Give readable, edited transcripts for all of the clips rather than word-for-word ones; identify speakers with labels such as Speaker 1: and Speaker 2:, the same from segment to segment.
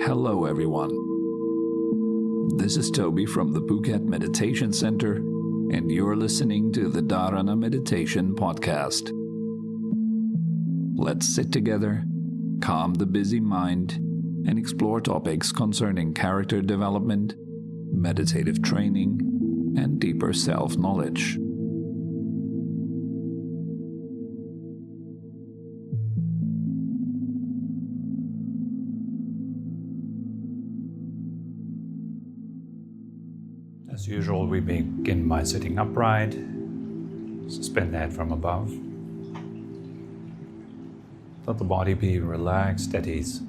Speaker 1: Hello everyone. This is Tobi from the Phuket Meditation Center, and you're listening to the Dharana Meditation Podcast. Let's sit together, calm the busy mind, and explore topics concerning character development, meditative training, and deeper self-knowledge. As usual, we begin by sitting upright, suspend the head from above. Let the body be relaxed at ease.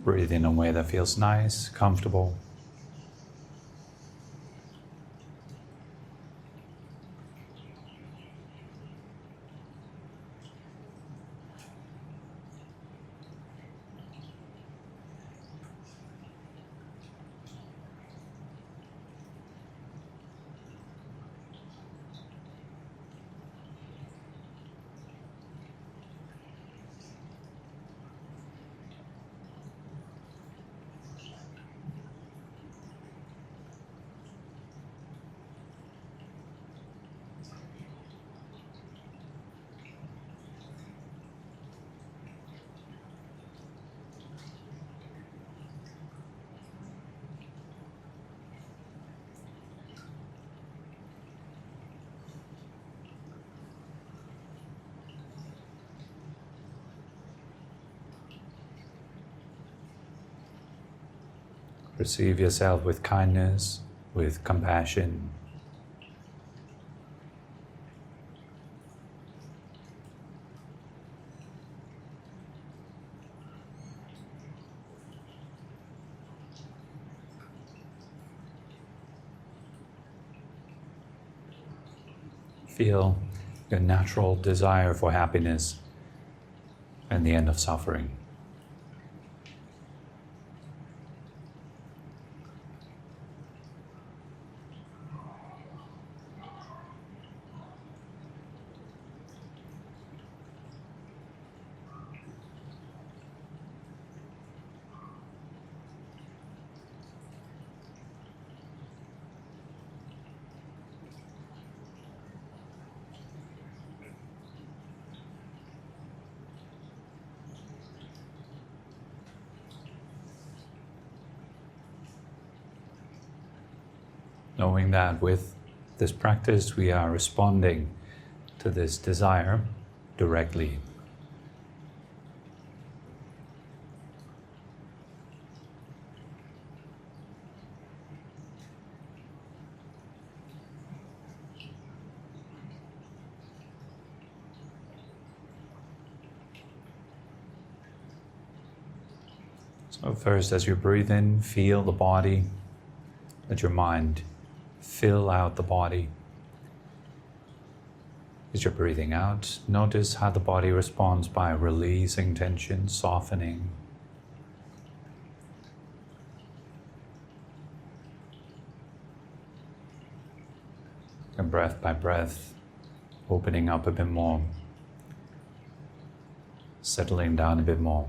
Speaker 1: Breathe in a way that feels nice, comfortable. Receive yourself with kindness, with compassion. Feel your natural desire for happiness and the end of suffering. Knowing that with this practice we are responding to this desire directly. So first, as you breathe in, feel the body, let your mind fill out the body. As you're breathing out, notice how the body responds by releasing tension, softening. And breath by breath, opening up a bit more, settling down a bit more.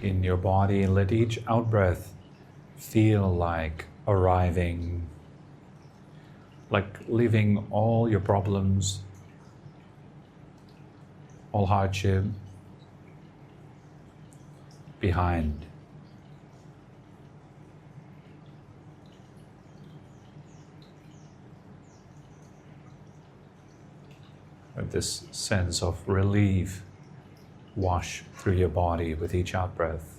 Speaker 1: in your body, and let each out-breath feel like arriving, like leaving all your problems, all hardship behind. Let this sense of relief wash through your body with each out-breath.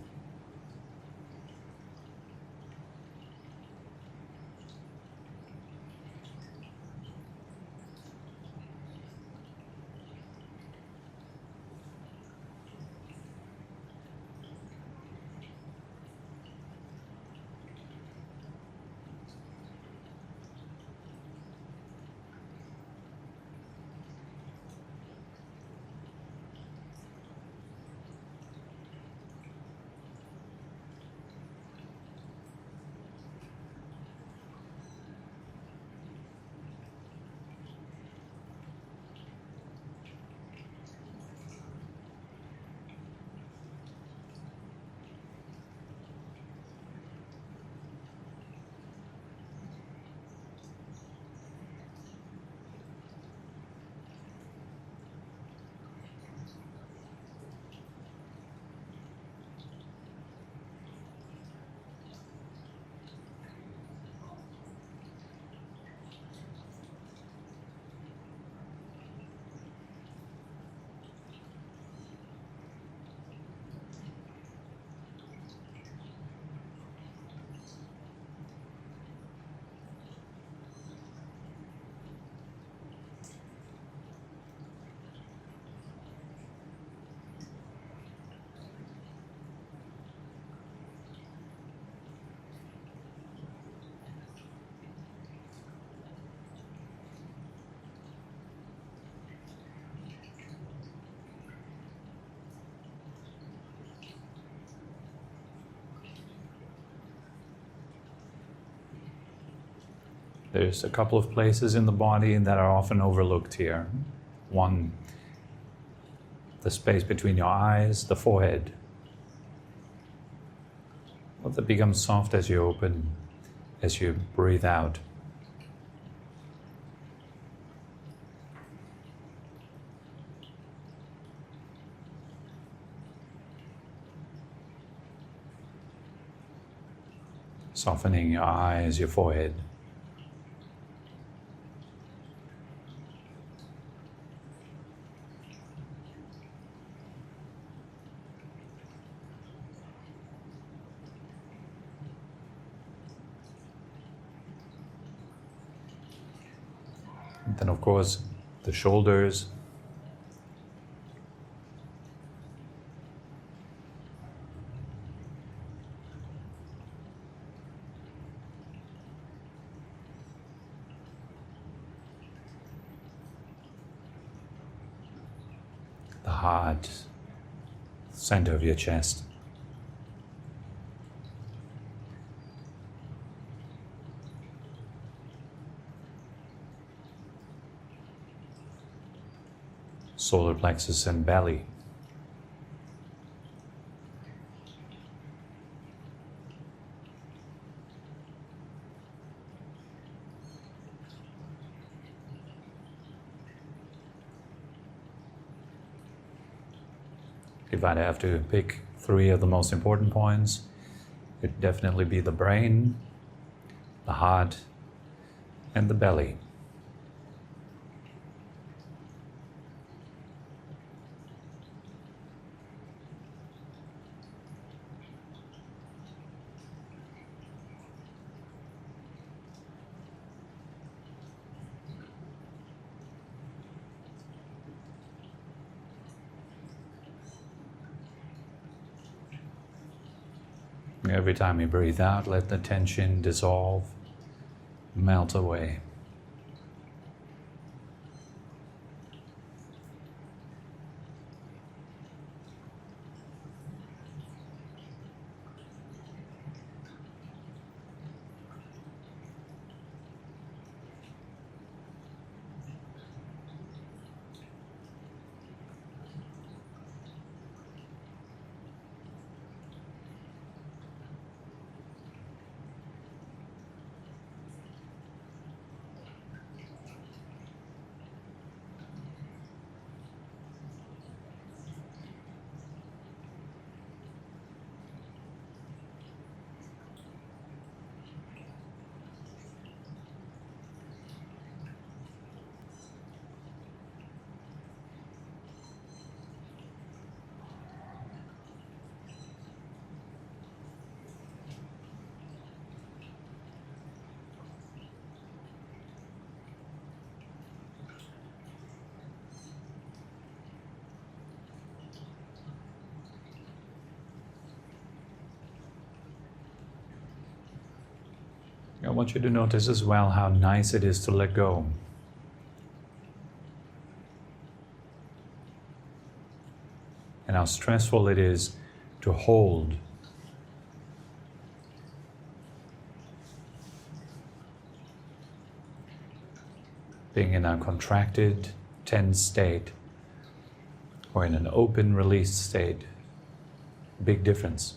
Speaker 1: There's a couple of places in the body that are often overlooked here. One, the space between your eyes, the forehead. Let that become soft as you open, as you breathe out. Softening your eyes, your forehead. And then, of course, the shoulders. The heart, center of your chest. Solar plexus and belly. If I'd have to pick 3 of the most important points, it'd definitely be the brain, the heart, and the belly. Every time you breathe out, let the tension dissolve, melt away. want you to notice as well how nice it is to let go. And how stressful it is to hold. Being in a contracted, tense state, or in an open, released state, big difference.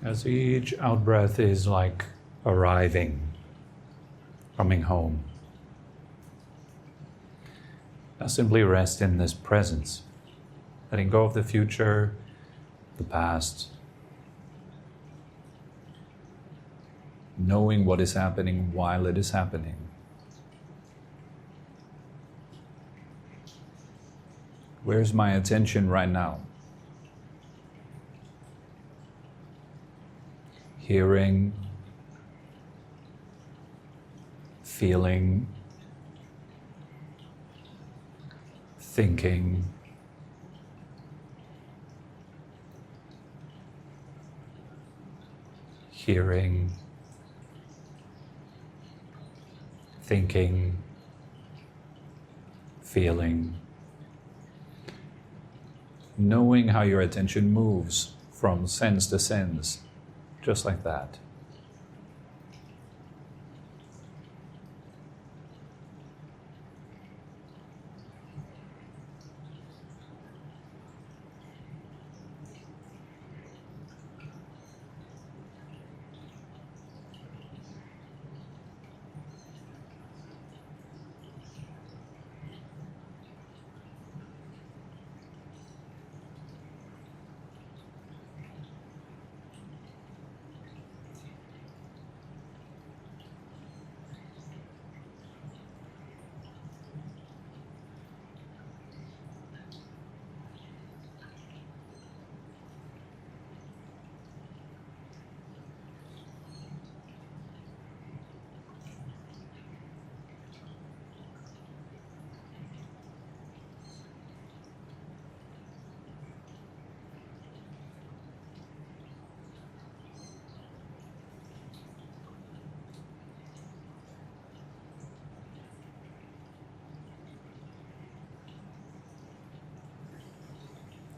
Speaker 1: As each out-breath is like arriving, coming home. Now simply rest in this presence, letting go of the future, the past, knowing what is happening while it is happening. Where's my attention right now? Hearing, feeling, thinking, hearing, thinking, feeling, knowing how your attention moves from sense to sense. Just like that.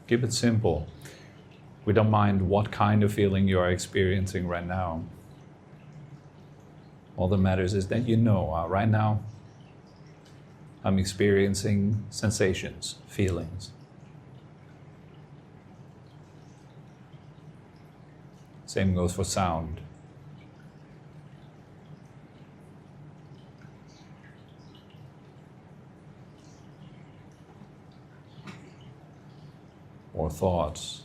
Speaker 1: Keep it simple. We don't mind what kind of feeling you are experiencing right now. All that matters is that you know, right now, I'm experiencing sensations, feelings. Same goes for sound. Or thoughts.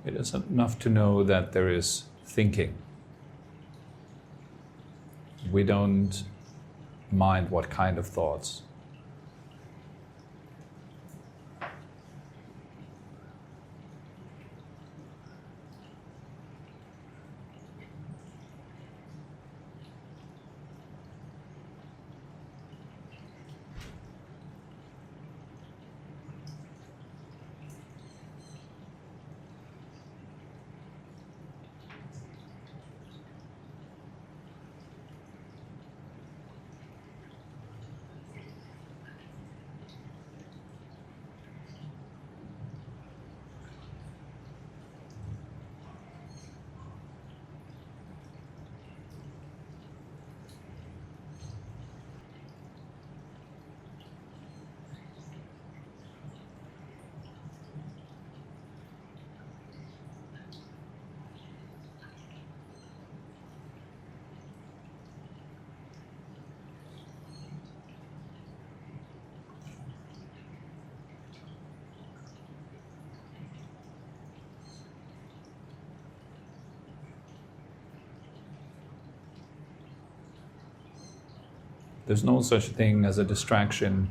Speaker 1: It is enough to know that there is thinking. We don't mind what kind of thoughts. There's no such thing as a distraction.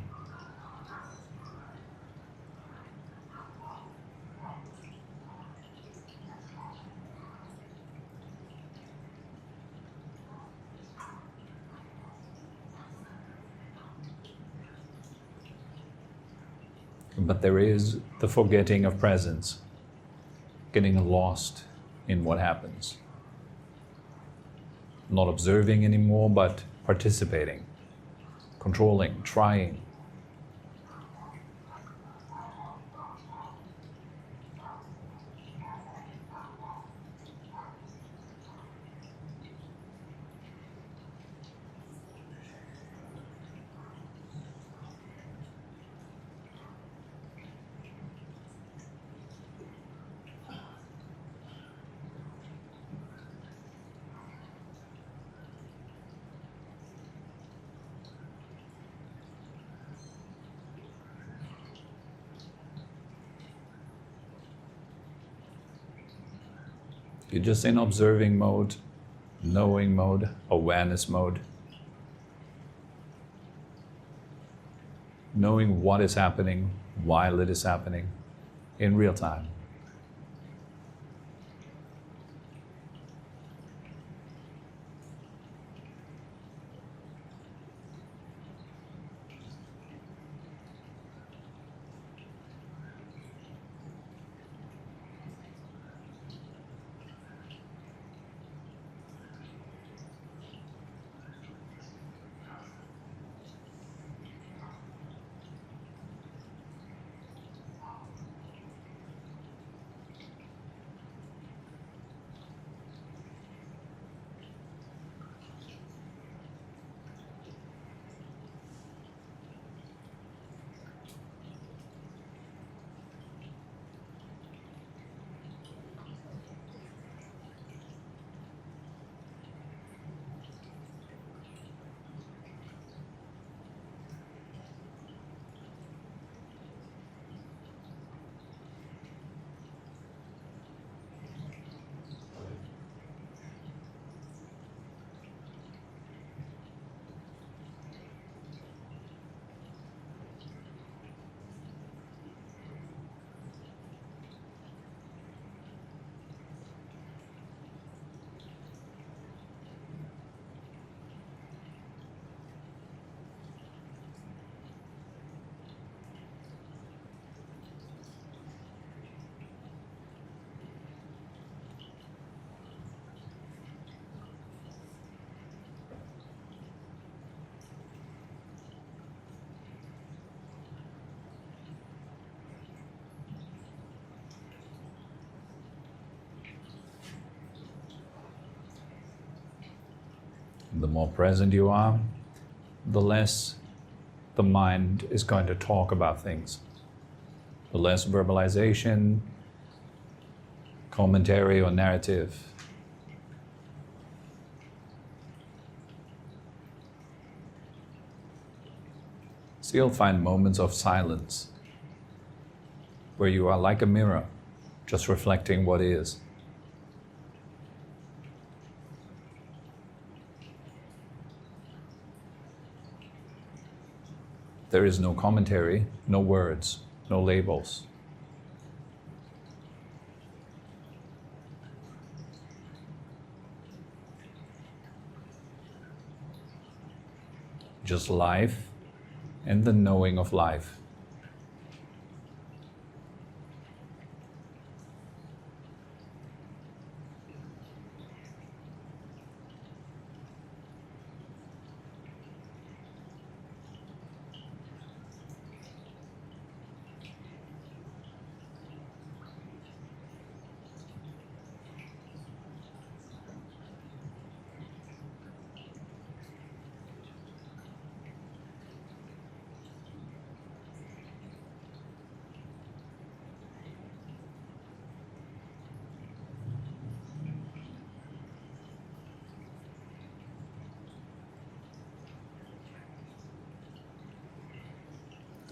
Speaker 1: But there is the forgetting of presence, getting lost in what happens. Not observing anymore, but participating, controlling, trying. You're just in observing mode, knowing mode, awareness mode. Knowing what is happening, while it is happening, in real time. The more present you are, the less the mind is going to talk about things. The less verbalization, commentary or narrative. So you'll find moments of silence where you are like a mirror, just reflecting what is. There is no commentary, no words, no labels. Just life and the knowing of life.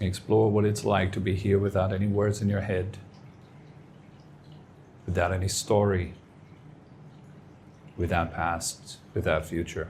Speaker 1: Explore what it's like to be here without any words in your head, without any story, without past, without future.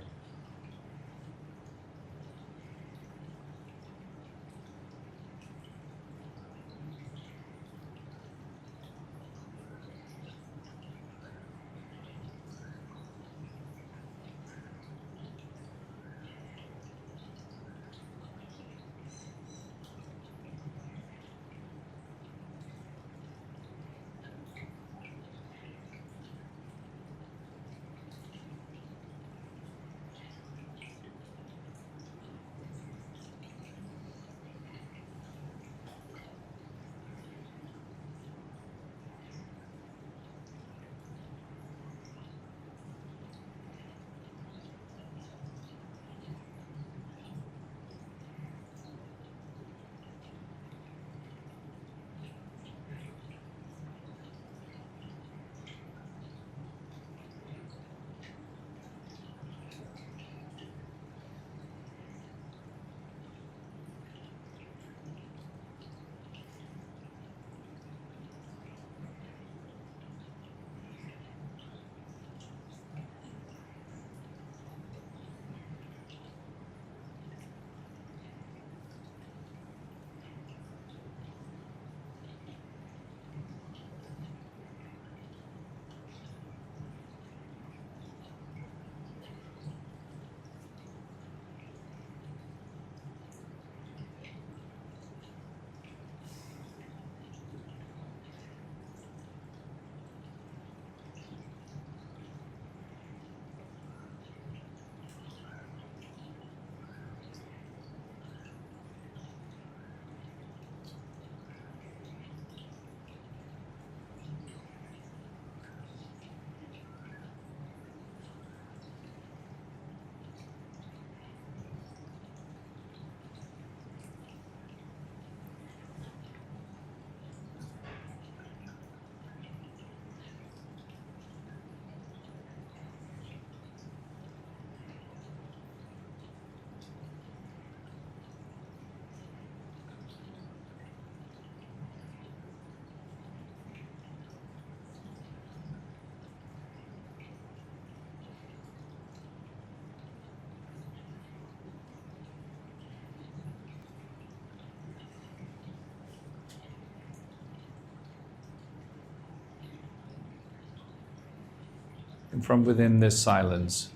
Speaker 1: And from within this silence,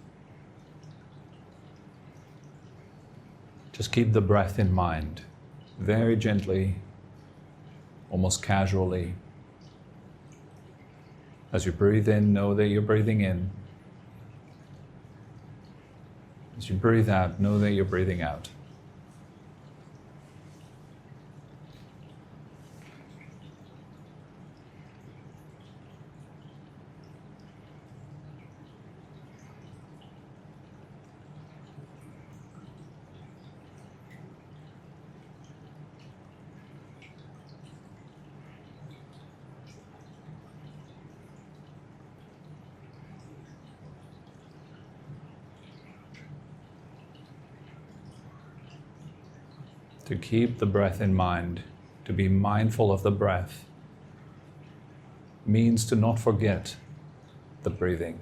Speaker 1: just keep the breath in mind, very gently, almost casually. As you breathe in, know that you're breathing in. As you breathe out, know that you're breathing out. To keep the breath in mind, to be mindful of the breath, means to not forget the breathing.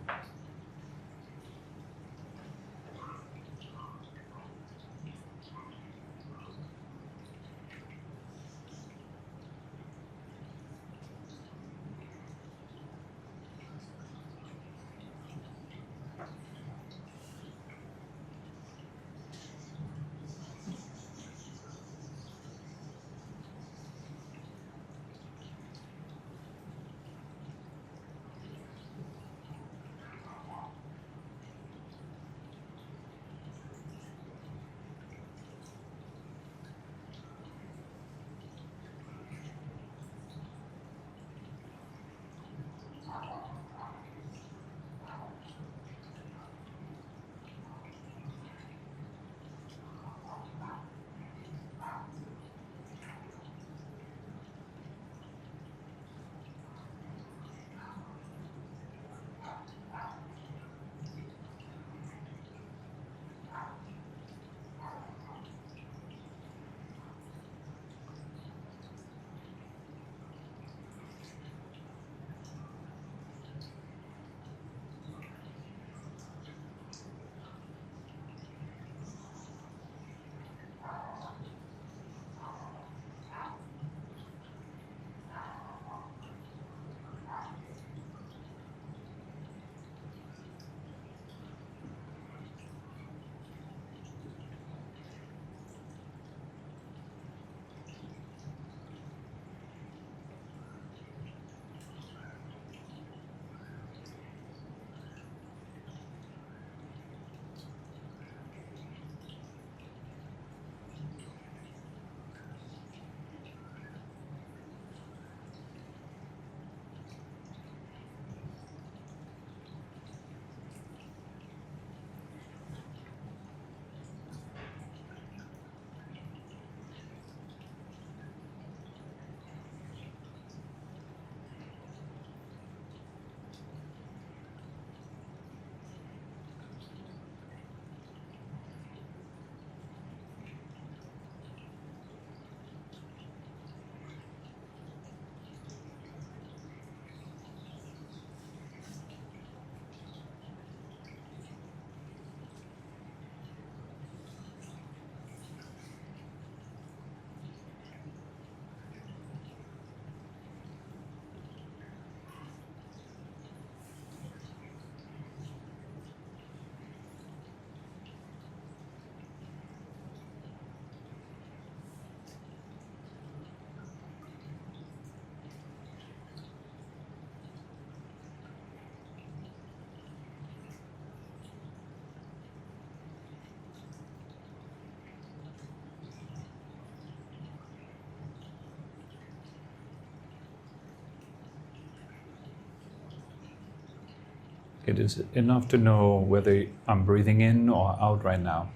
Speaker 1: It is enough to know whether I'm breathing in or out right now.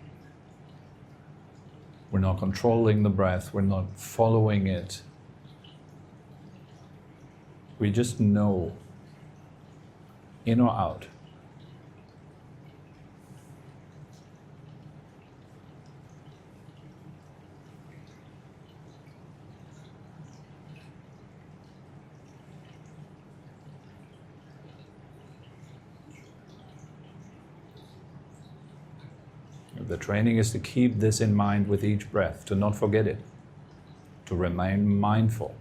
Speaker 1: We're not controlling the breath, we're not following it. We just know, in or out. The training is to keep this in mind with each breath, to not forget it, to remain mindful.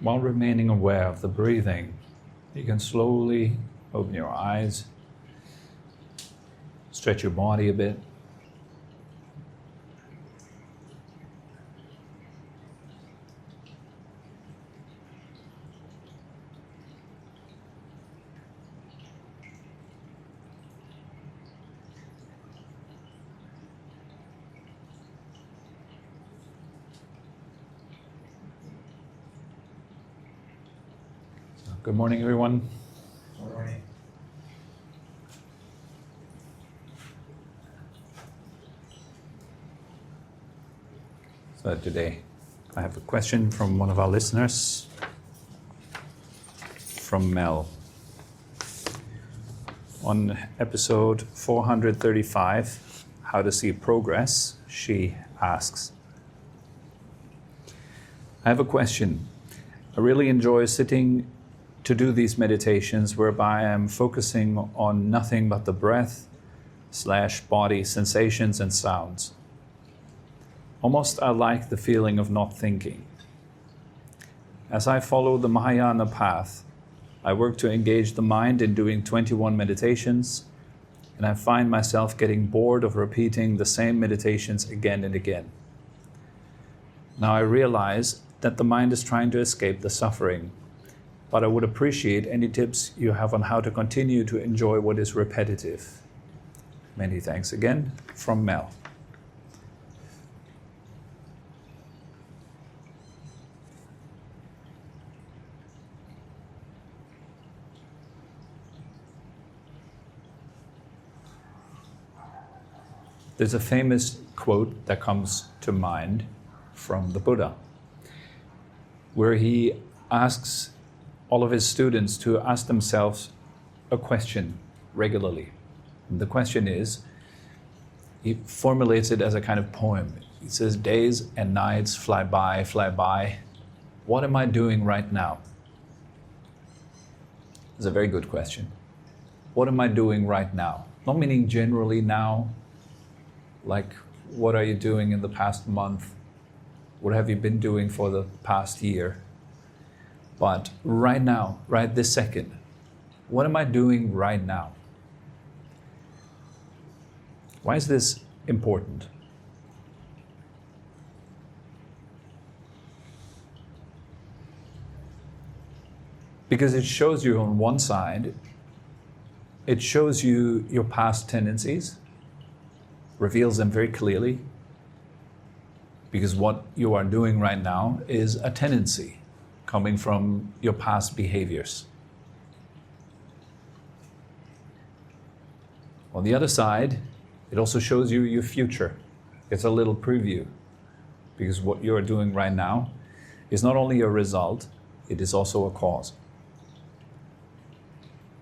Speaker 1: while remaining aware of the breathing, you can slowly open your eyes, stretch your body a bit. Good morning, everyone.
Speaker 2: Good morning.
Speaker 1: So today I have a question from one of our listeners, from Mel. On episode 435, How to See Progress, she asks, I have a question. I really enjoy sitting to do these meditations whereby I am focusing on nothing but the breath / body sensations and sounds. Almost I like the feeling of not thinking. As I follow the Mahayana path, I work to engage the mind in doing 21 meditations, and I find myself getting bored of repeating the same meditations again and again. Now I realize that the mind is trying to escape the suffering, but I would appreciate any tips you have on how to continue to enjoy what is repetitive. Many thanks again, from Mel. There's a famous quote that comes to mind from the Buddha, where he asks all of his students to ask themselves a question regularly. And the question is, he formulates it as a kind of poem. He says, days and nights fly by, fly by. What am I doing right now? It's a very good question. What am I doing right now? Not meaning generally now, like what are you doing in the past month? What have you been doing for the past year? But right now, right this second, what am I doing right now? Why is this important? Because it shows you on one side, it shows you your past tendencies, reveals them very clearly, because what you are doing right now is a tendency coming from your past behaviors. On the other side, it also shows you your future. It's a little preview, because what you are doing right now is not only a result, it is also a cause.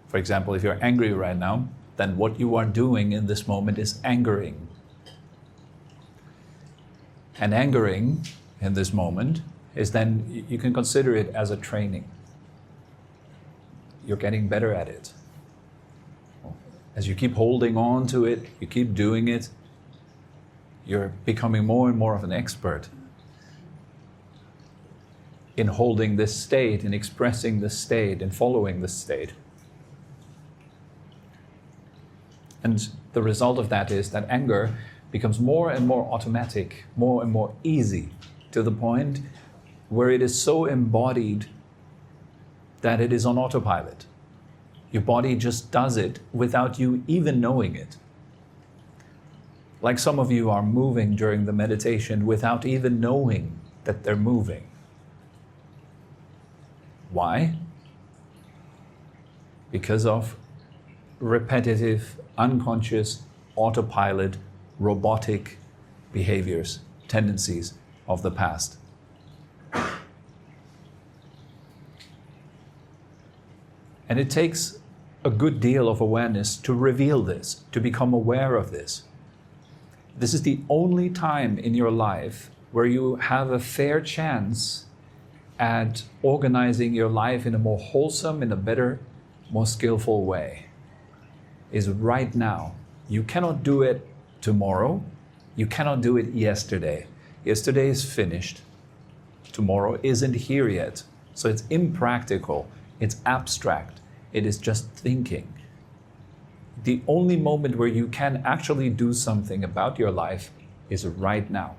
Speaker 1: For example, if you're angry right now, then what you are doing in this moment is angering. And angering in this moment is then, you can consider it as a training. You're getting better at it. As you keep holding on to it, you keep doing it, you're becoming more and more of an expert in holding this state, in expressing this state, in following this state. And the result of that is that anger becomes more and more automatic, more and more easy, to the point where it is so embodied that it is on autopilot. Your body just does it without you even knowing it. Like some of you are moving during the meditation without even knowing that they're moving. Why? Because of repetitive, unconscious, autopilot, robotic behaviors, tendencies of the past. And it takes a good deal of awareness to reveal this, to become aware of this. This is the only time in your life where you have a fair chance at organizing your life in a more wholesome, in a better, more skillful way. Is right now. You cannot do it tomorrow. You cannot do it yesterday. Yesterday is finished. Tomorrow isn't here yet. So it's impractical, it's abstract, it is just thinking. The only moment where you can actually do something about your life is right now.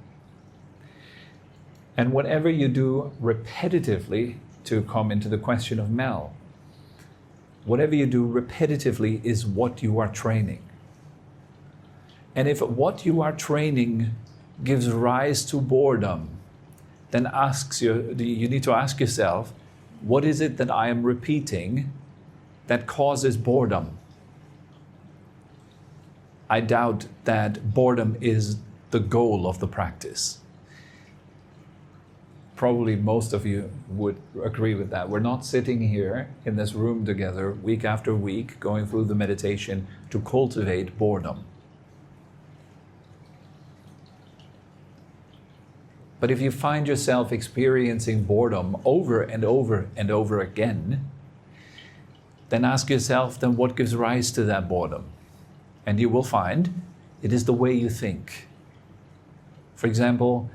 Speaker 1: And whatever you do repetitively, to come into the question of Mel, whatever you do repetitively is what you are training. And if what you are training gives rise to boredom, then you need to ask yourself, what is it that I am repeating that causes boredom? I doubt that boredom is the goal of the practice. Probably most of you would agree with that. We're not sitting here in this room together week after week going through the meditation to cultivate boredom. But if you find yourself experiencing boredom over and over and over again, then ask yourself, then what gives rise to that boredom? And you will find it is the way you think. For example,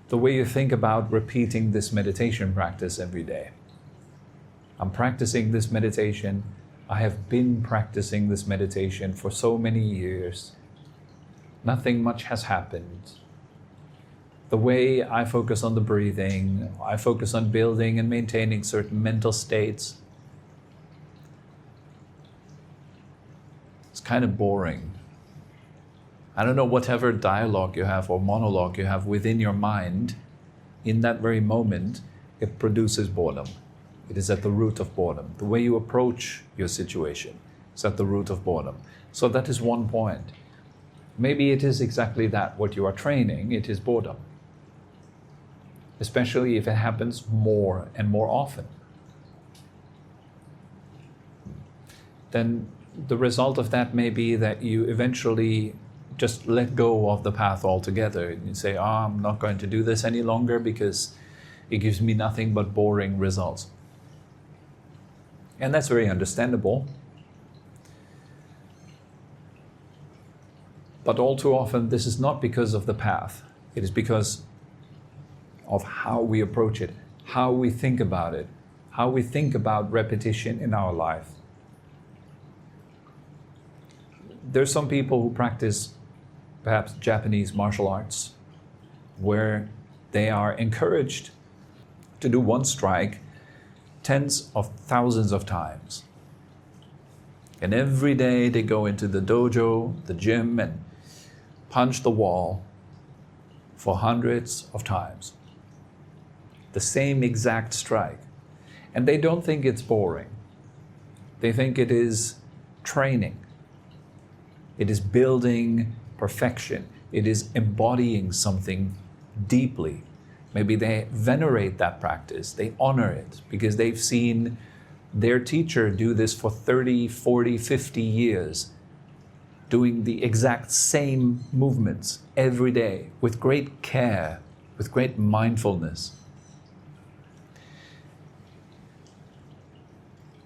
Speaker 1: the way you think about repeating this meditation practice every day. I'm practicing this meditation. I have been practicing this meditation for so many years. Nothing much has happened. The way I focus on the breathing, I focus on building and maintaining certain mental states. It's kind of boring. I don't know, whatever dialogue you have or monologue you have within your mind, in that very moment, it produces boredom. It is at the root of boredom. The way you approach your situation is at the root of boredom. So that is one point. Maybe it is exactly that, what you are training, it is boredom. Especially if it happens more and more often. Then the result of that may be that you eventually just let go of the path altogether. And you say, I'm not going to do this any longer because it gives me nothing but boring results. And that's very understandable. But all too often, this is not because of the path. It is because of how we approach it, how we think about it, how we think about repetition in our life. There's some people who practice perhaps Japanese martial arts, where they are encouraged to do one strike tens of thousands of times. And every day they go into the dojo, the gym, and punch the wall for hundreds of times. The same exact strike. And they don't think it's boring. They think it is training. It is building perfection. It is embodying something deeply. Maybe they venerate that practice. They honor it because they've seen their teacher do this for 30, 40, 50 years, doing the exact same movements every day with great care, with great mindfulness.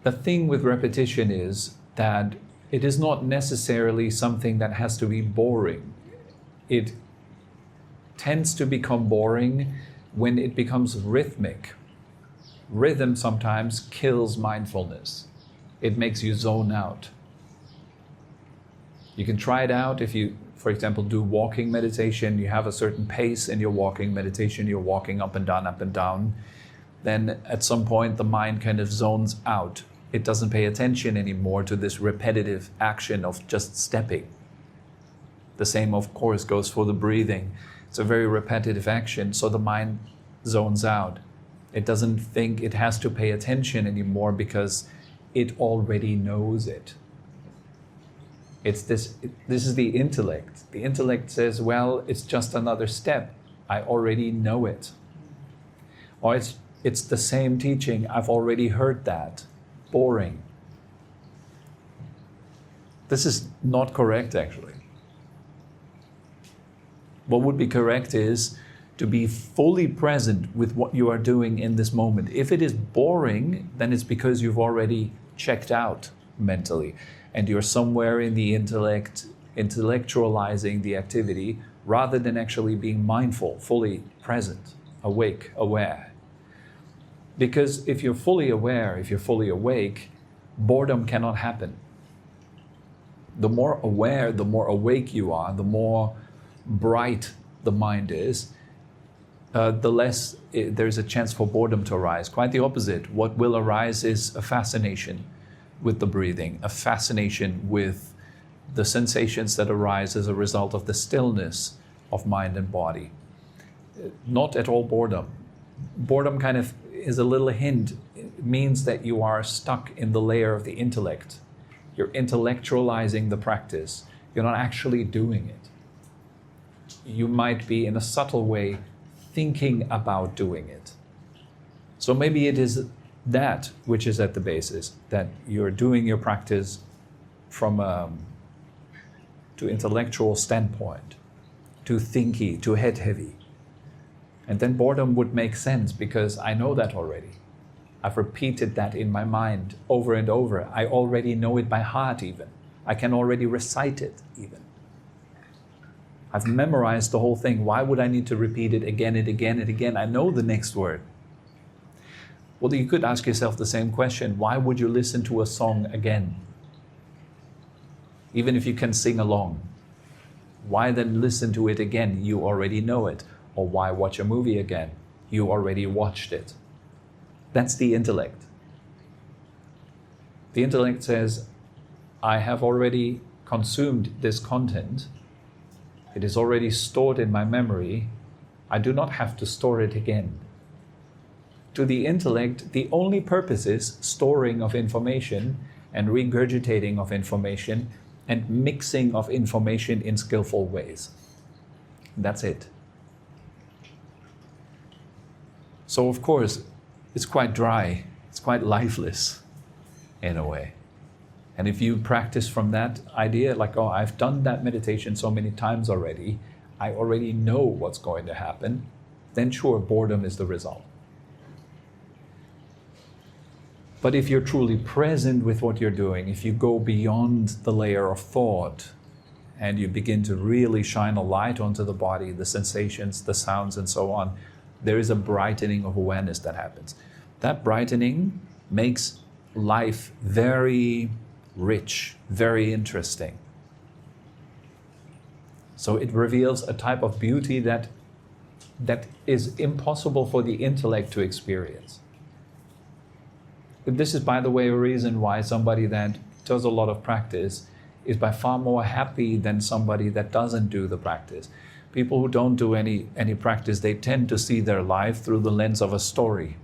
Speaker 1: The thing with repetition is that it is not necessarily something that has to be boring. It tends to become boring when it becomes rhythmic. Rhythm sometimes kills mindfulness. It makes you zone out. You can try it out if you, for example, do walking meditation. You have a certain pace in your walking meditation. You're walking up and down. Then at some point the mind kind of zones out. It doesn't pay attention anymore to this repetitive action of just stepping. The same, of course, goes for the breathing. It's a very repetitive action, so the mind zones out. It doesn't think it has to pay attention anymore because it already knows it. This is the intellect. The intellect says, well, it's just another step. I already know it. Or it's the same teaching. I've already heard that. Boring. This is not correct, actually. What would be correct is to be fully present with what you are doing in this moment. If it is boring, then it's because you've already checked out mentally and you're somewhere in the intellect, intellectualizing the activity rather than actually being mindful, fully present, awake, aware. Because if you're fully aware, if you're fully awake, boredom cannot happen. The more aware, the more awake you are, the more bright the mind is, the less there's a chance for boredom to arise. Quite the opposite. What will arise is a fascination with the breathing, a fascination with the sensations that arise as a result of the stillness of mind and body. Not at all boredom. Boredom kind of is a little hint. It means that you are stuck in the layer of the intellect. You're intellectualizing the practice. You're not actually doing it. You might be, in a subtle way, thinking about doing it. So maybe it is that which is at the basis, that you're doing your practice from to intellectual standpoint, too thinky, too head heavy. And then boredom would make sense because I know that already. I've repeated that in my mind over and over. I already know it by heart even. I can already recite it even. I've memorized the whole thing. Why would I need to repeat it again and again and again? I know the next word. Well, you could ask yourself the same question. Why would you listen to a song again? Even if you can sing along. Why then listen to it again? You already know it. Or why watch a movie again? You already watched it. That's the intellect. The intellect says, I have already consumed this content. It is already stored in my memory. I do not have to store it again. To the intellect, the only purpose is storing of information and regurgitating of information and mixing of information in skillful ways. That's it. So of course, it's quite dry, it's quite lifeless in a way. And if you practice from that idea, like, oh, I've done that meditation so many times already, I already know what's going to happen, then sure, boredom is the result. But if you're truly present with what you're doing, if you go beyond the layer of thought and you begin to really shine a light onto the body, the sensations, the sounds, and so on, there is a brightening of awareness that happens. That brightening makes life very rich, very interesting. So it reveals a type of beauty that is impossible for the intellect to experience. This is, by the way, a reason why somebody that does a lot of practice is by far more happy than somebody that doesn't do the practice. People who don't do any practice, they tend to see their life through the lens of a story.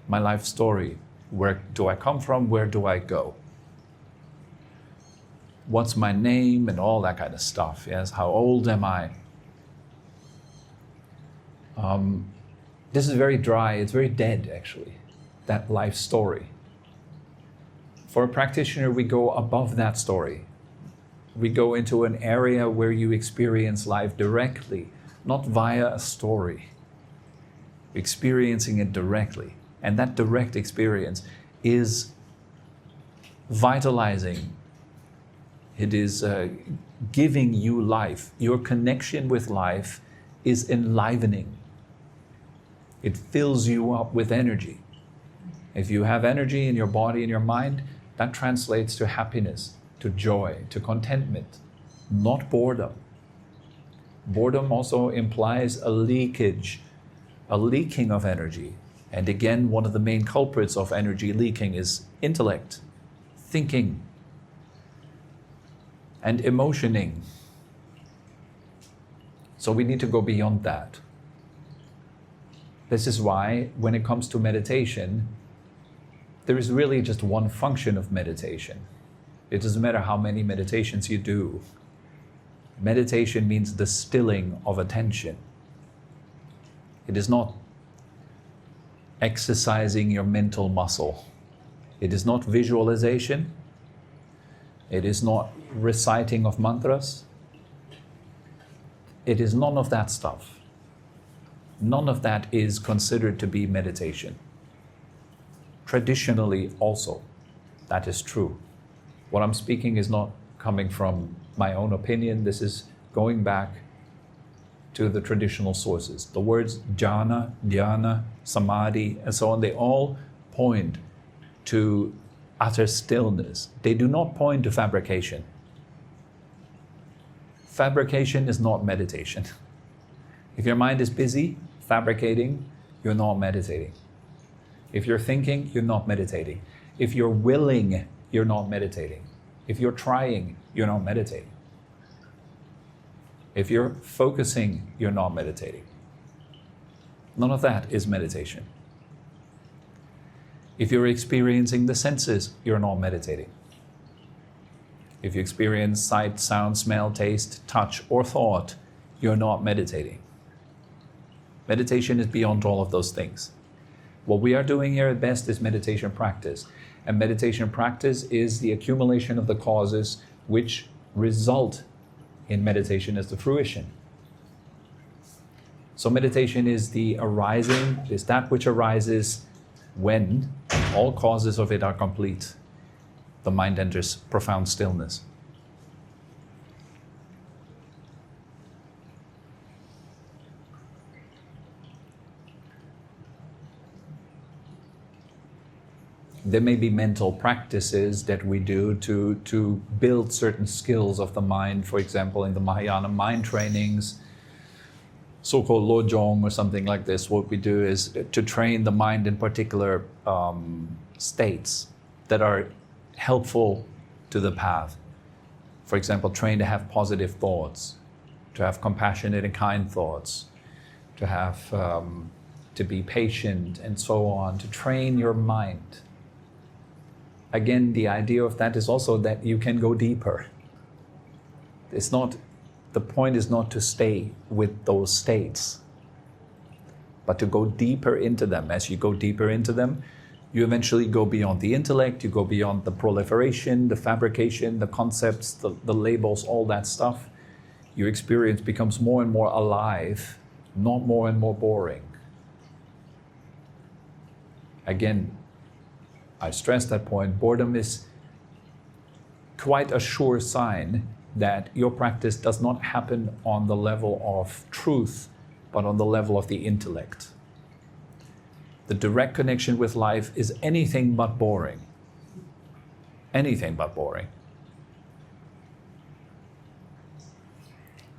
Speaker 1: My life story. Where do I come from? Where do I go? What's my name? And all that kind of stuff. Yes, how old am I? This is very dry. It's very dead, actually, that life story. For a practitioner, we go above that story. We go into an area where you experience life directly, not via a story. Experiencing it directly. And that direct experience is vitalizing. It is giving you life. Your connection with life is enlivening. It fills you up with energy. If you have energy in your body and your mind, that translates to happiness, to joy, to contentment, not boredom. Boredom also implies a leakage, a leaking of energy. And again, one of the main culprits of energy leaking is intellect, thinking, and emotioning. So we need to go beyond that. This is why, when it comes to meditation, there is really just one function of meditation. It doesn't matter how many meditations you do. Meditation means the stilling of attention. It is not exercising your mental muscle. It is not visualization. It is not reciting of mantras. It is none of that stuff. None of that is considered to be meditation. Traditionally also, that is true. What I'm speaking is not coming from my own opinion. This is going back to the traditional sources. The words jhana, dhyana, samadhi, and so on, they all point to utter stillness. They do not point to fabrication. Fabrication is not meditation. If your mind is busy fabricating, you're not meditating. If you're thinking, you're not meditating. If you're willing, you're not meditating. If you're trying, you're not meditating. If you're focusing, you're not meditating. None of that is meditation. If you're experiencing the senses, you're not meditating. If you experience sight, sound, smell, taste, touch, or thought, you're not meditating. Meditation is beyond all of those things. What we are doing here at best is meditation practice. And meditation practice is the accumulation of the causes which result in meditation as the fruition. So meditation is the arising, is that which arises when all causes of it are complete. The mind enters profound stillness. There may be mental practices that we do to build certain skills of the mind. For example, in the Mahayana mind trainings, so-called lojong or something like this, what we do is to train the mind in particular states that are helpful to the path. For example, train to have positive thoughts, to have compassionate and kind thoughts, to have to be patient and so on, to train your mind. Again, the idea of that is also that you can go deeper. The point is not to stay with those states, but to go deeper into them. As you go deeper into them, you eventually go beyond the intellect, you go beyond the proliferation, the fabrication, the concepts, the labels, all that stuff. Your experience becomes more and more alive, not more and more boring. Again, I stress that point. Boredom is quite a sure sign that your practice does not happen on the level of truth, but on the level of the intellect. The direct connection with life is anything but boring. Anything but boring.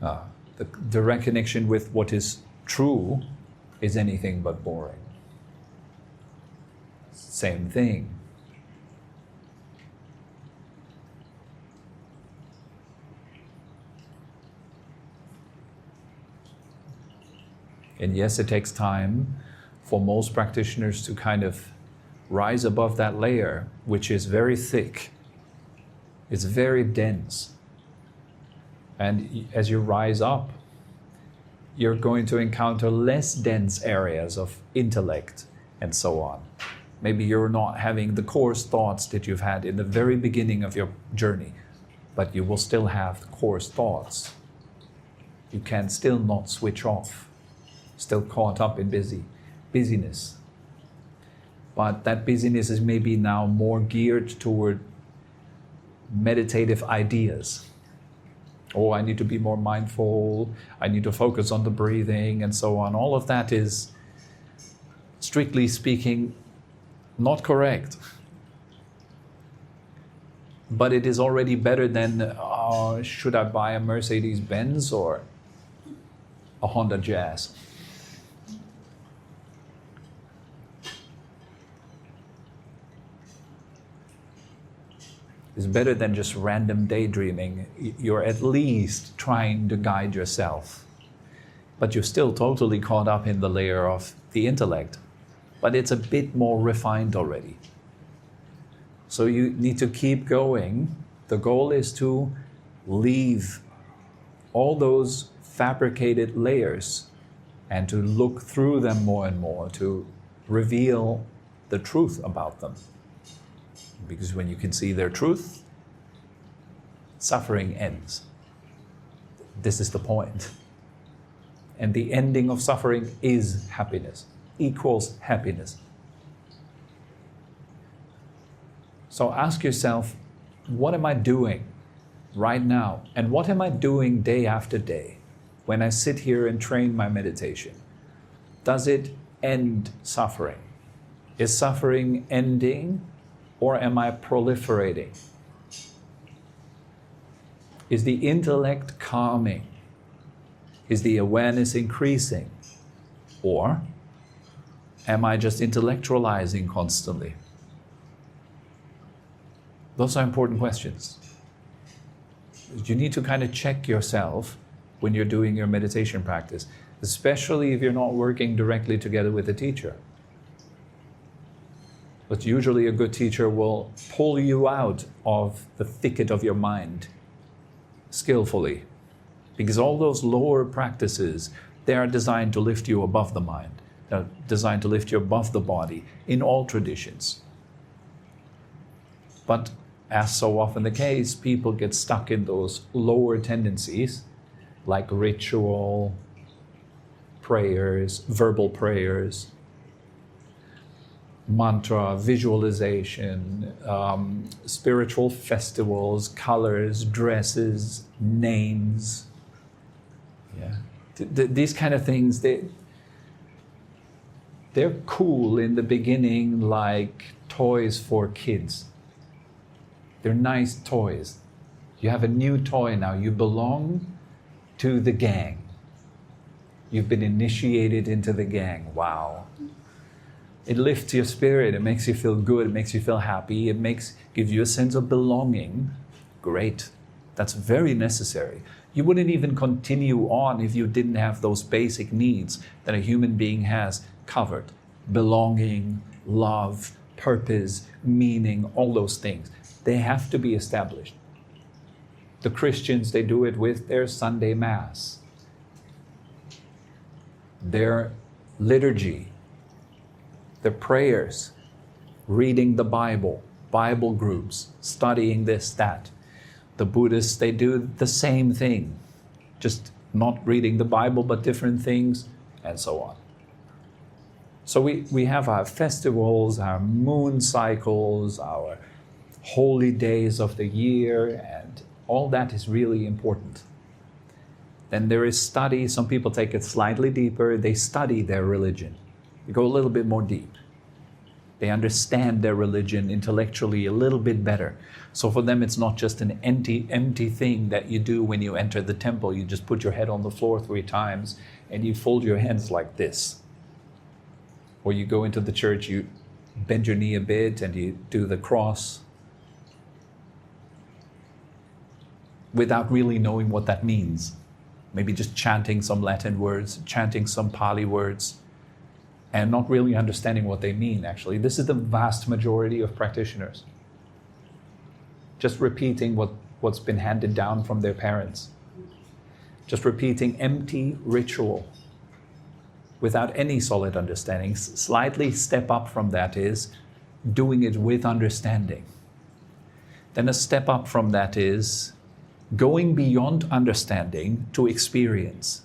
Speaker 1: The direct connection with what is true is anything but boring. Same thing. And yes, it takes time for most practitioners to kind of rise above that layer, which is very thick. It's very dense. And as you rise up, you're going to encounter less dense areas of intellect and so on. Maybe you're not having the coarse thoughts that you've had in the very beginning of your journey, but you will still have coarse thoughts. You can still not switch off, still caught up in busyness. But that busyness is maybe now more geared toward meditative ideas. Oh, I need to be more mindful, I need to focus on the breathing and so on. All of that is, strictly speaking, not correct. But it is already better than, should I buy a Mercedes-Benz or a Honda Jazz? It's better than just random daydreaming. You're at least trying to guide yourself. But you're still totally caught up in the layer of the intellect. But it's a bit more refined already. So you need to keep going. The goal is to leave all those fabricated layers and to look through them more and more, to reveal the truth about them. Because when you can see their truth, suffering ends. This is the point. And the ending of suffering is happiness, equals happiness. So ask yourself, what am I doing right now? And what am I doing day after day? when I sit here and train my meditation, does it end suffering? Is suffering ending, or am I proliferating? Is the intellect calming? Is the awareness increasing? Or am I just intellectualizing constantly? Those are important questions. You need to kind of check yourself when you're doing your meditation practice, especially if you're not working directly together with a teacher. But usually a good teacher will pull you out of the thicket of your mind skillfully, because all those lower practices, they are designed to lift you above the mind. They're designed to lift you above the body in all traditions. But as so often the case, people get stuck in those lower tendencies, like ritual, prayers, verbal prayers, mantra, visualization, spiritual festivals, colors, dresses, names. Yeah, these kind of things, they're cool in the beginning, like toys for kids. They're nice toys. You have a new toy now. You belong to the gang. You've been initiated into the gang. Wow. It lifts your spirit. It makes you feel good. It makes you feel happy. It gives you a sense of belonging. Great. That's very necessary. You wouldn't even continue on if you didn't have those basic needs that a human being has covered. Belonging, love, purpose, meaning, all those things. They have to be established. The Christians, they do it with their Sunday Mass, their liturgy, their prayers, reading the Bible, Bible groups, studying this, that. The Buddhists, they do the same thing, just not reading the Bible, but different things, and so on. So we have our festivals, our moon cycles, our holy days of the year, and all that is really important. Then there is study. Some people take it slightly deeper. They study their religion. They go a little bit more deep. They understand their religion intellectually a little bit better. So for them, it's not just an empty thing that you do when you enter the temple. You just put your head on the floor 3 times and you fold your hands like this. Or you go into the church, you bend your knee a bit and you do the cross, without really knowing what that means. Maybe just chanting some Latin words, chanting some Pali words, and not really understanding what they mean, actually. This is the vast majority of practitioners. Just repeating what's been handed down from their parents. Just repeating empty ritual without any solid understanding. Slightly step up from that is doing it with understanding. Then a step up from that is going beyond understanding to experience.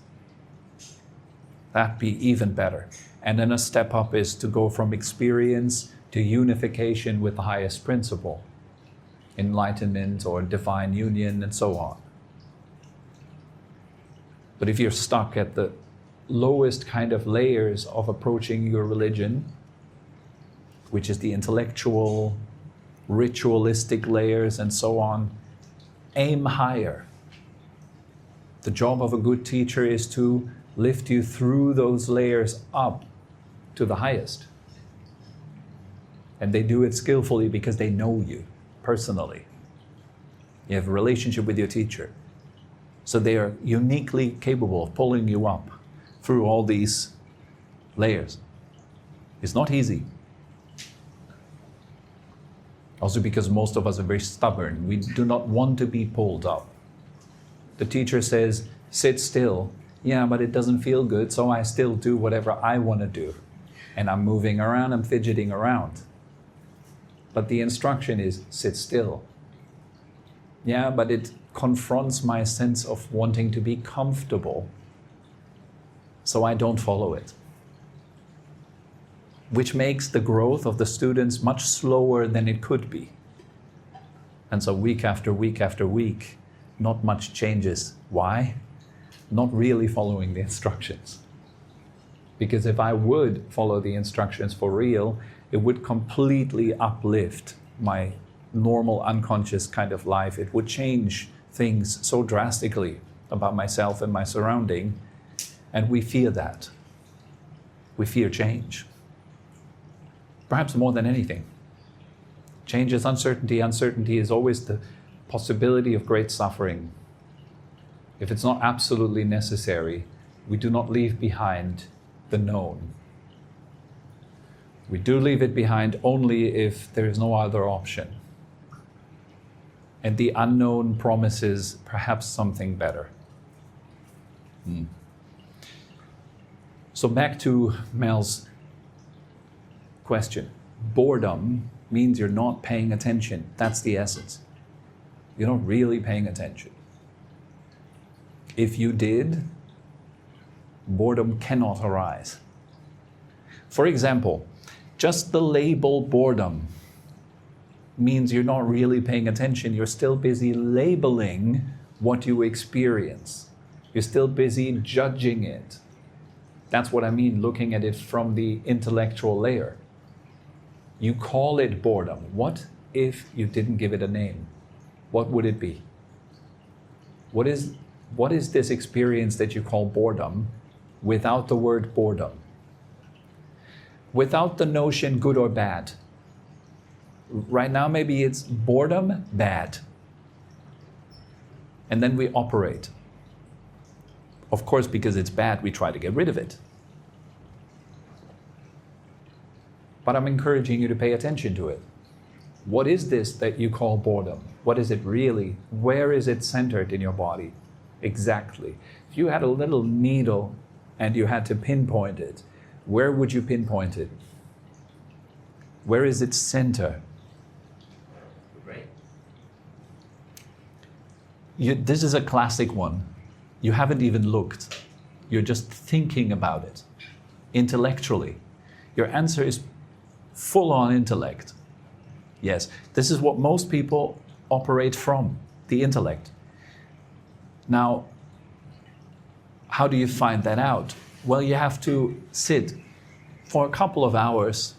Speaker 1: That'd be even better. And then a step up is to go from experience to unification with the highest principle, enlightenment or divine union, and so on. But if you're stuck at the lowest kind of layers of approaching your religion, which is the intellectual, ritualistic layers and so on, aim higher. The job of a good teacher is to lift you through those layers up to the highest. And they do it skillfully because they know you personally. You have a relationship with your teacher. So they are uniquely capable of pulling you up through all these layers. It's not easy. Also because most of us are very stubborn. We do not want to be pulled up. The teacher says, sit still. Yeah, but it doesn't feel good, so I still do whatever I want to do. And I'm moving around, I'm fidgeting around. But the instruction is, sit still. Yeah, but it confronts my sense of wanting to be comfortable, so I don't follow it. Which makes the growth of the students much slower than it could be. And so week after week after week, not much changes. Why? not really following the instructions. Because if I would follow the instructions for real, it would completely uplift my normal unconscious kind of life. It would change things so drastically about myself and my surrounding, and we fear that. We fear change. Perhaps more than anything. Change is uncertainty. Uncertainty is always the possibility of great suffering. If it's not absolutely necessary, we do not leave behind the known. We do leave it behind only if there is no other option. And the unknown promises perhaps something better. So back to Mel's question. Boredom means you're not paying attention. That's the essence. You're not really paying attention. If you did, boredom cannot arise. For example, just the label boredom means you're not really paying attention. You're still busy labeling what you experience. You're still busy judging it. That's what I mean, looking at it from the intellectual layer. You call it boredom. What if you didn't give it a name? What would it be? What is this experience that you call boredom without the word boredom? Without the notion good or bad. Right now maybe it's boredom bad. And then we operate. Of course, because it's bad, we try to get rid of it. But I'm encouraging you to pay attention to it. What is this that you call boredom? What is it really? Where is it centered in your body? Exactly. If you had a little needle and you had to pinpoint it, where would you pinpoint it? Where is its center?
Speaker 2: Right.
Speaker 1: This is a classic one. You haven't even looked. You're just thinking about it intellectually. Your answer is full-on intellect. Yes, this is what most people operate from, the intellect. Now, how do you find that out? Well, you have to sit for a couple of hours,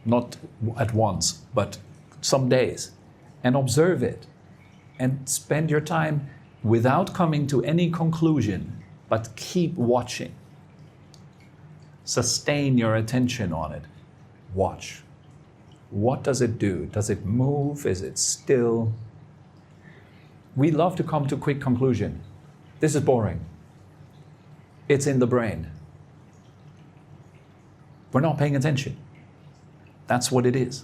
Speaker 1: not at once, but some days, and observe it, and spend your time without coming to any conclusion, but keep watching. Sustain your attention on it. Watch. What does it do? Does it move? Is it still? We love to come to quick conclusion. This is boring. It's in the brain. We're not paying attention. That's what it is.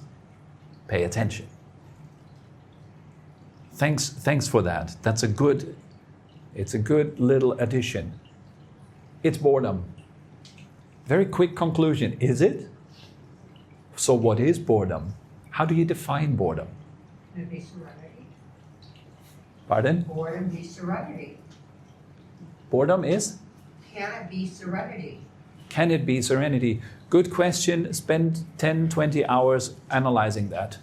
Speaker 1: Pay attention. Thanks for that. It's a good little addition. It's boredom. Very quick conclusion. Is it? So what is boredom? How do you define boredom?
Speaker 3: Can it be serenity?
Speaker 1: Pardon?
Speaker 3: Boredom be serenity.
Speaker 1: Boredom is?
Speaker 3: Can it be serenity?
Speaker 1: Can it be serenity? Good question. Spend 10, 20 hours analyzing that.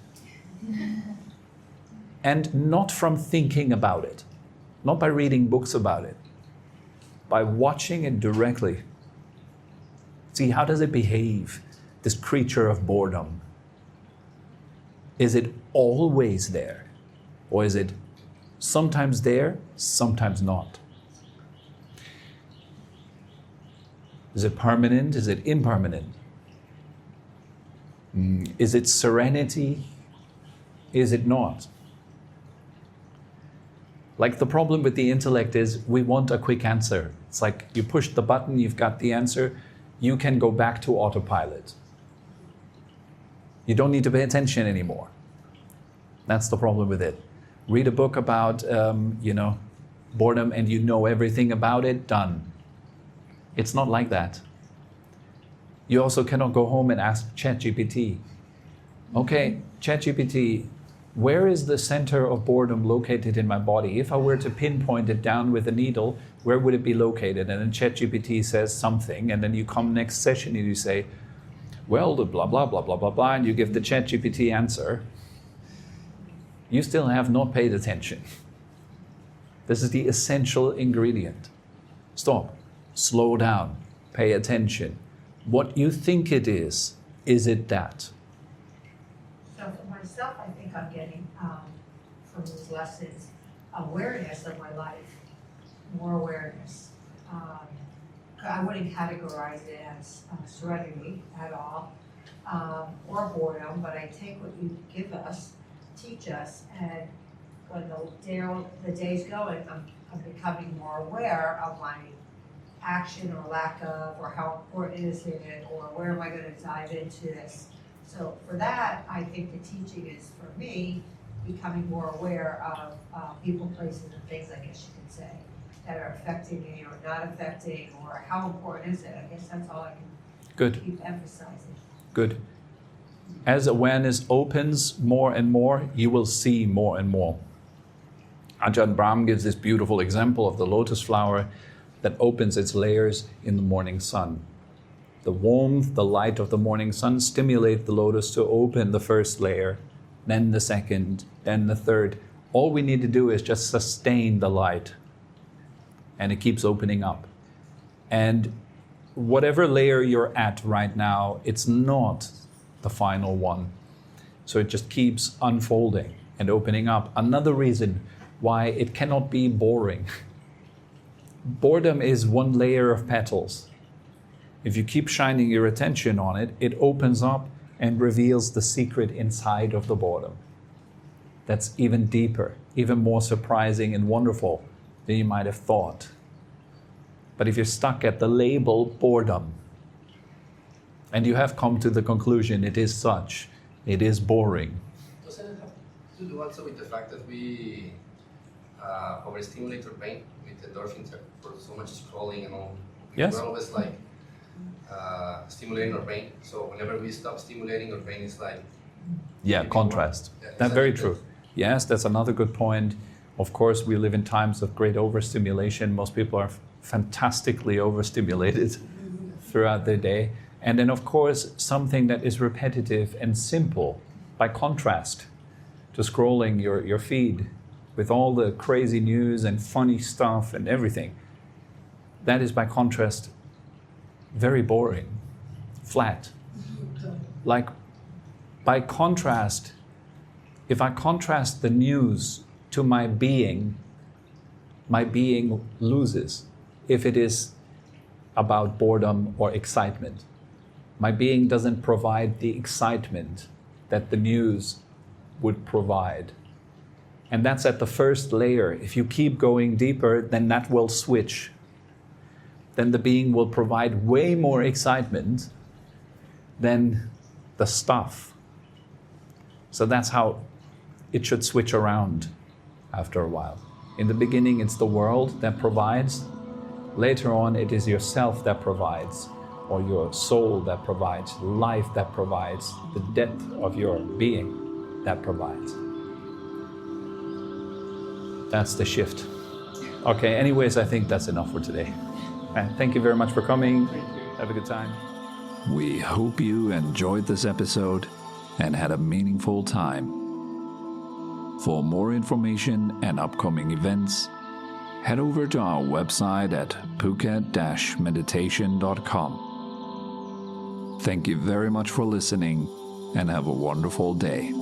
Speaker 1: And not from thinking about it. Not by reading books about it. By watching it directly. See, how does it behave? This creature of boredom. Is it always there? Or is it sometimes there, sometimes not? Is it permanent? Is it impermanent? Is it serenity? Is it not? Like the problem with the intellect is we want a quick answer. It's like you push the button, you've got the answer, you can go back to autopilot. You don't need to pay attention anymore. That's the problem with it. Read a book about, boredom and you know everything about it, done. It's not like that. You also cannot go home and ask ChatGPT, okay, ChatGPT, where is the center of boredom located in my body? If I were to pinpoint it down with a needle, where would it be located? And then ChatGPT says something, and then you come next session and you say, well, the blah, blah, blah, blah, blah, blah, and you give the ChatGPT answer. You still have not paid attention. This is the essential ingredient. Stop. Slow down. Pay attention. What you think it is it that?
Speaker 3: So for myself, I think I'm getting, from these lessons, awareness of my life, more awareness. I wouldn't categorize it as serenity at all, or boredom, but I take what you give us, teach us, and when the day's going, I'm becoming more aware of my action or lack of, or how important is it, or where am I going to dive into this. So for that, I think the teaching is, for me, becoming more aware of people, places, and things, I guess you could say, that are affecting me or not affecting, or how important is it. I guess that's all I can keep emphasizing.
Speaker 1: Good. As awareness opens more and more, you will see more and more. Ajahn Brahm gives this beautiful example of the lotus flower that opens its layers in the morning sun. The warmth, the light of the morning sun stimulate the lotus to open the first layer, then the second, then the third. All we need to do is just sustain the light, and it keeps opening up. And whatever layer you're at right now, it's not the final one. So it just keeps unfolding and opening up. Another reason why it cannot be boring. Boredom is one layer of petals. If you keep shining your attention on it, it opens up and reveals the secret inside of the boredom. That's even deeper, even more surprising and wonderful than you might have thought. But if you're stuck at the label boredom, and you have come to the conclusion it is such, it is boring.
Speaker 2: Doesn't it have to do also with the fact that we overstimulate our brain with endorphins for so much scrolling and all?
Speaker 1: Yes.
Speaker 2: We're always like stimulating our brain. So whenever we stop stimulating our brain, it's like...
Speaker 1: Yeah, contrast.
Speaker 2: Yeah,
Speaker 1: That's very true. Yes, that's another good point. Of course, we live in times of great overstimulation. Most people are fantastically overstimulated throughout their day. And then, of course, something that is repetitive and simple, by contrast to scrolling your feed with all the crazy news and funny stuff and everything, that is, by contrast, very boring, flat. Like, by contrast, if I contrast the news to my being loses if it is about boredom or excitement. My being doesn't provide the excitement that the news would provide. And that's at the first layer. If you keep going deeper, then that will switch. Then the being will provide way more excitement than the stuff. So that's how it should switch around after a while. In the beginning, it's the world that provides. Later on, it is yourself that provides, or your soul that provides, life that provides, the depth of your being that provides. That's the shift. Okay, anyways, I think that's enough for today. Thank you very much for coming. Have a good time.
Speaker 4: We hope you enjoyed this episode and had a meaningful time. For more information and upcoming events, head over to our website at Phuket-meditation.com. Thank you very much for listening and have a wonderful day.